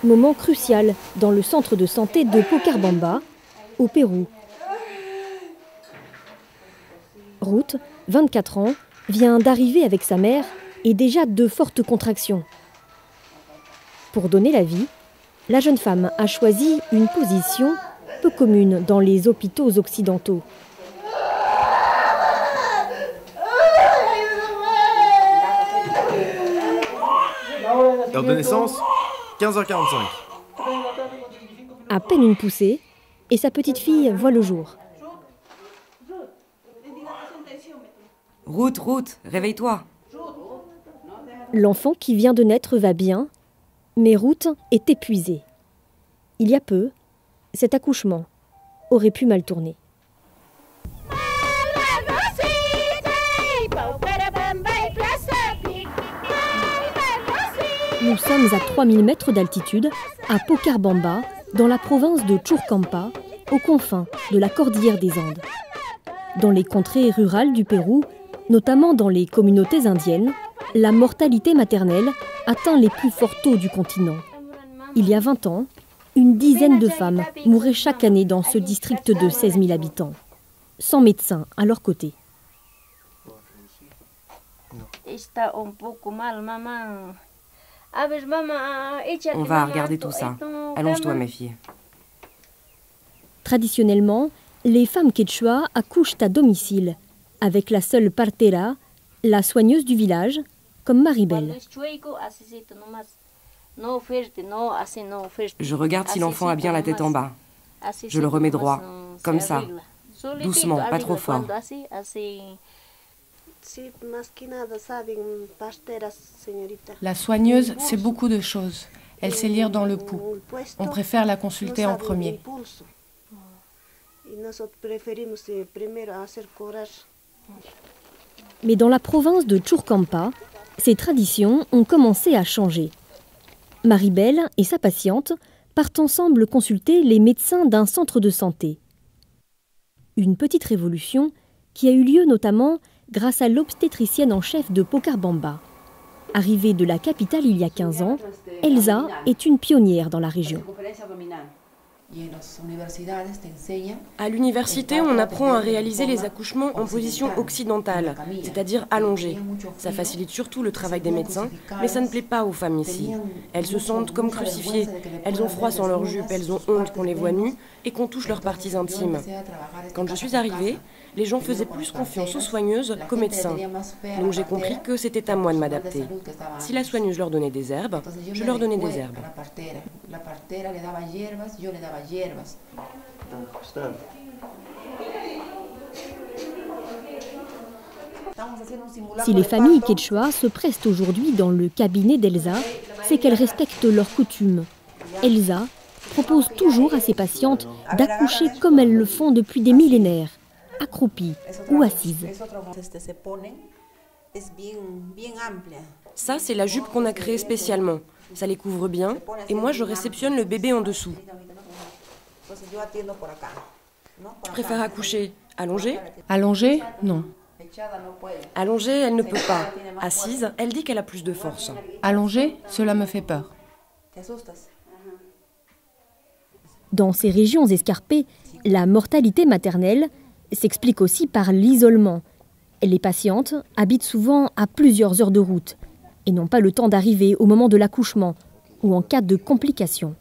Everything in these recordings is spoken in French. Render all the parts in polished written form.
Moment crucial dans le centre de santé de Pocarbamba, au Pérou. Ruth, 24 ans, vient d'arriver avec sa mère et déjà de fortes contractions. Pour donner la vie, la jeune femme a choisi une position peu commune dans les hôpitaux occidentaux. Heure de naissance, 15h45. À peine une poussée, et sa petite fille voit le jour. Ruth, réveille-toi. L'enfant qui vient de naître va bien, mais Ruth est épuisée. Il y a peu, cet accouchement aurait pu mal tourner. Nous sommes à 3000 mètres d'altitude, à Pocarbamba, dans la province de Churcampa, aux confins de la cordillère des Andes. Dans les contrées rurales du Pérou, notamment dans les communautés indiennes, la mortalité maternelle atteint les plus forts taux du continent. Il y a 20 ans, une dizaine de femmes mouraient chaque année dans ce district de 16 000 habitants, sans médecin à leur côté. On va regarder tout ça. Allonge-toi, ma fille. Traditionnellement, les femmes quechua accouchent à domicile, avec la seule partera, la soigneuse du village, comme Maribel. Je regarde si l'enfant a bien la tête en bas. Je le remets droit, comme ça. Doucement, pas trop fort. La soigneuse sait beaucoup de choses. Elle sait lire dans le pouls. On préfère la consulter en premier. Mais dans la province de Churcampa, ces traditions ont commencé à changer. Maribel et sa patiente partent ensemble consulter les médecins d'un centre de santé. Une petite révolution qui a eu lieu notamment grâce à l'obstétricienne en chef de Pocarbamba. Arrivée de la capitale il y a 15 ans, Elsa est une pionnière dans la région. À l'université, on apprend à réaliser les accouchements en position occidentale, c'est-à-dire allongée. Ça facilite surtout le travail des médecins, mais ça ne plaît pas aux femmes ici. Elles se sentent comme crucifiées, elles ont froid sans leur jupe, elles ont honte qu'on les voit nues et qu'on touche leurs parties intimes. Quand je suis arrivée, les gens faisaient plus confiance aux soigneuses qu'aux médecins. Donc j'ai compris que c'était à moi de m'adapter. Si la soigneuse leur donnait des herbes, je leur donnais des herbes. Si les familles quechua se pressent aujourd'hui dans le cabinet d'Elsa, c'est qu'elles respectent leurs coutumes. Elsa propose toujours à ses patientes d'accoucher comme elles le font depuis des millénaires, accroupies ou assises. Ça, c'est la jupe qu'on a créée spécialement. Ça les couvre bien, et moi je réceptionne le bébé en dessous. Tu préfères accoucher allongée? Allongée? Non. Allongée, elle ne peut pas. Assise, elle dit qu'elle a plus de force. Allongée, cela me fait peur. Dans ces régions escarpées, la mortalité maternelle s'explique aussi par l'isolement. Les patientes habitent souvent à plusieurs heures de route et n'ont pas le temps d'arriver au moment de l'accouchement ou en cas de complications.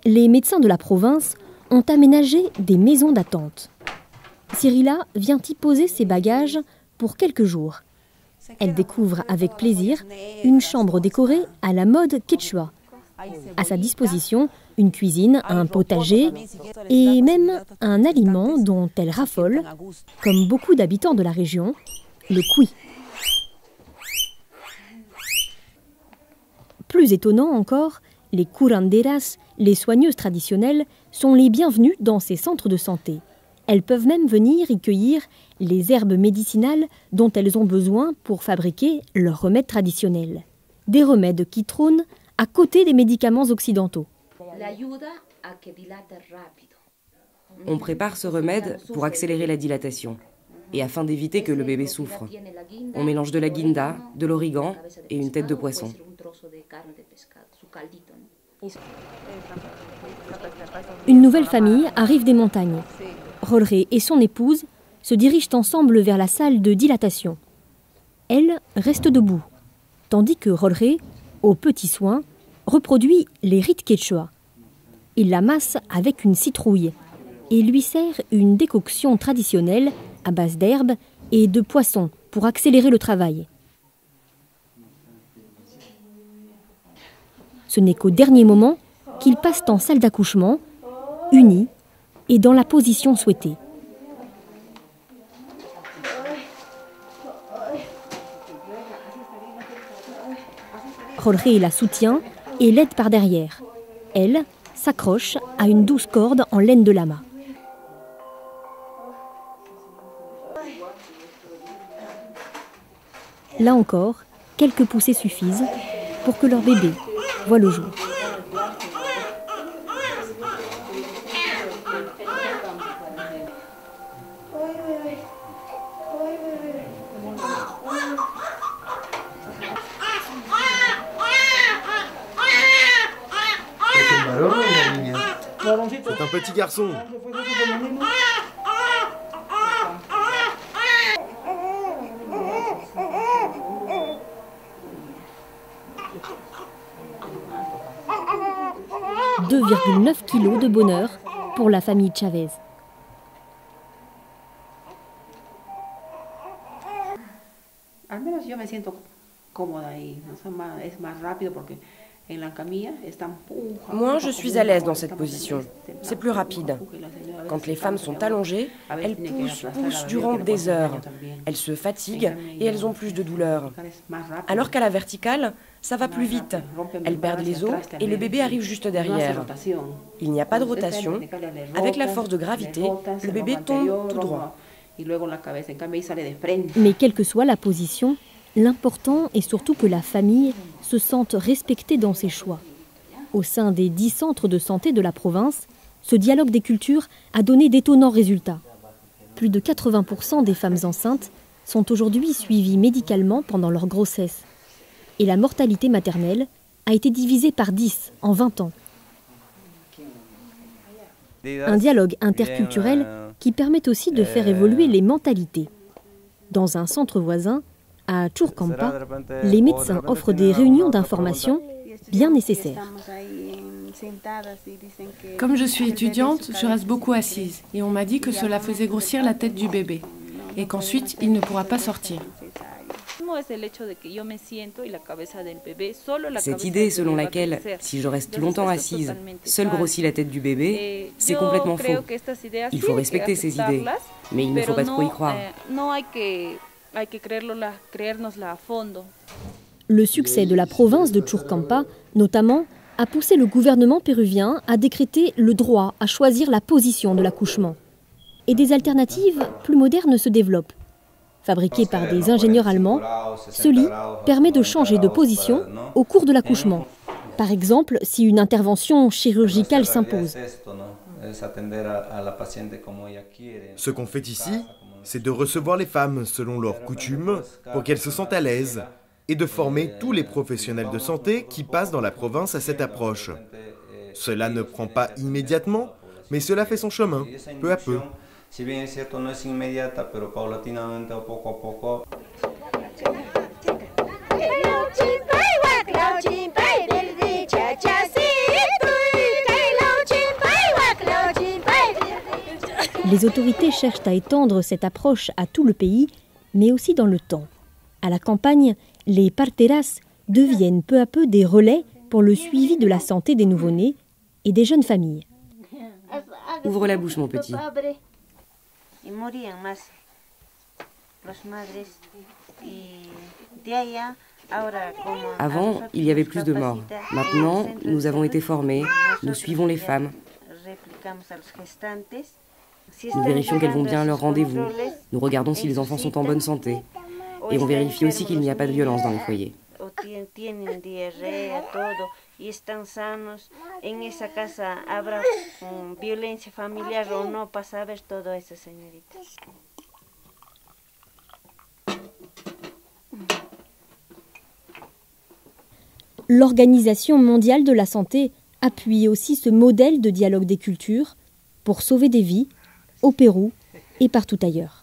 Les médecins de la province ont aménagé des maisons d'attente. Cyrilla vient y poser ses bagages pour quelques jours. Elle découvre avec plaisir une chambre décorée à la mode quechua. À sa disposition, une cuisine, un potager et même un aliment dont elle raffole, comme beaucoup d'habitants de la région, le cuy. Plus étonnant encore, les curanderas, les soigneuses traditionnelles, sont les bienvenues dans ces centres de santé. Elles peuvent même venir y cueillir les herbes médicinales dont elles ont besoin pour fabriquer leurs remèdes traditionnels. Des remèdes qui trônent à côté des médicaments occidentaux. On prépare ce remède pour accélérer la dilatation et afin d'éviter que le bébé souffre. On mélange de la guinda, de l'origan et une tête de poisson. Une nouvelle famille arrive des montagnes. Jorge et son épouse se dirigent ensemble vers la salle de dilatation. Elle reste debout, tandis que Jorge, aux petits soins, reproduit les rites quechua. Il la masse avec une citrouille et lui sert une décoction traditionnelle à base d'herbes et de poissons pour accélérer le travail. Ce n'est qu'au dernier moment qu'ils passent en salle d'accouchement, unis et dans la position souhaitée. Jorge la soutient et l'aide par derrière. Elle s'accroche à une douce corde en laine de lama. Là encore, quelques poussées suffisent pour que leur bébé voie le jour. C'est un petit garçon. « 2,9 kilos de bonheur pour la famille Chavez. Moi, je suis à l'aise dans cette position. C'est plus rapide. Quand les femmes sont allongées, elles poussent durant des heures. Elles se fatiguent et elles ont plus de douleur. Alors qu'à la verticale, ça va plus vite. Elles perdent les os et le bébé arrive juste derrière. Il n'y a pas de rotation. Avec la force de gravité, le bébé tombe tout droit. Mais quelle que soit la position, l'important est surtout que la famille se sente respectée dans ses choix. Au sein des 10 centres de santé de la province, ce dialogue des cultures a donné d'étonnants résultats. Plus de 80% des femmes enceintes sont aujourd'hui suivies médicalement pendant leur grossesse. Et la mortalité maternelle a été divisée par 10 en 20 ans. Un dialogue interculturel qui permet aussi de faire évoluer les mentalités. Dans un centre voisin, à Churcampa, les médecins offrent des réunions d'information bien nécessaires. Comme je suis étudiante, je reste beaucoup assise et on m'a dit que cela faisait grossir la tête du bébé et qu'ensuite il ne pourra pas sortir. Cette idée selon laquelle, si je reste longtemps assise, seule grossit la tête du bébé, c'est complètement faux. Il faut respecter ces idées, mais il ne faut pas trop y croire. Le succès de la province de Churcampa, notamment, a poussé le gouvernement péruvien à décréter le droit à choisir la position de l'accouchement. Et des alternatives plus modernes se développent. Fabriqué par des ingénieurs allemands, ce lit permet de changer de position au cours de l'accouchement. Par exemple, si une intervention chirurgicale s'impose. Ce qu'on fait ici, c'est de recevoir les femmes selon leurs coutumes pour qu'elles se sentent à l'aise et de former tous les professionnels de santé qui passent dans la province à cette approche. Cela ne prend pas immédiatement, mais cela fait son chemin, peu à peu. Les autorités cherchent à étendre cette approche à tout le pays, mais aussi dans le temps. À la campagne, les parteras deviennent peu à peu des relais pour le suivi de la santé des nouveau-nés et des jeunes familles. Ouvre la bouche, mon petit. Avant, il y avait plus de morts. Maintenant, nous avons été formés, nous suivons les femmes. Nous vérifions qu'elles vont bien à leur rendez-vous. Nous regardons si les enfants sont en bonne santé. Et on vérifie aussi qu'il n'y a pas de violence dans les foyers. l'Organisation mondiale de la santé appuie aussi ce modèle de dialogue des cultures pour sauver des vies au Pérou et partout ailleurs.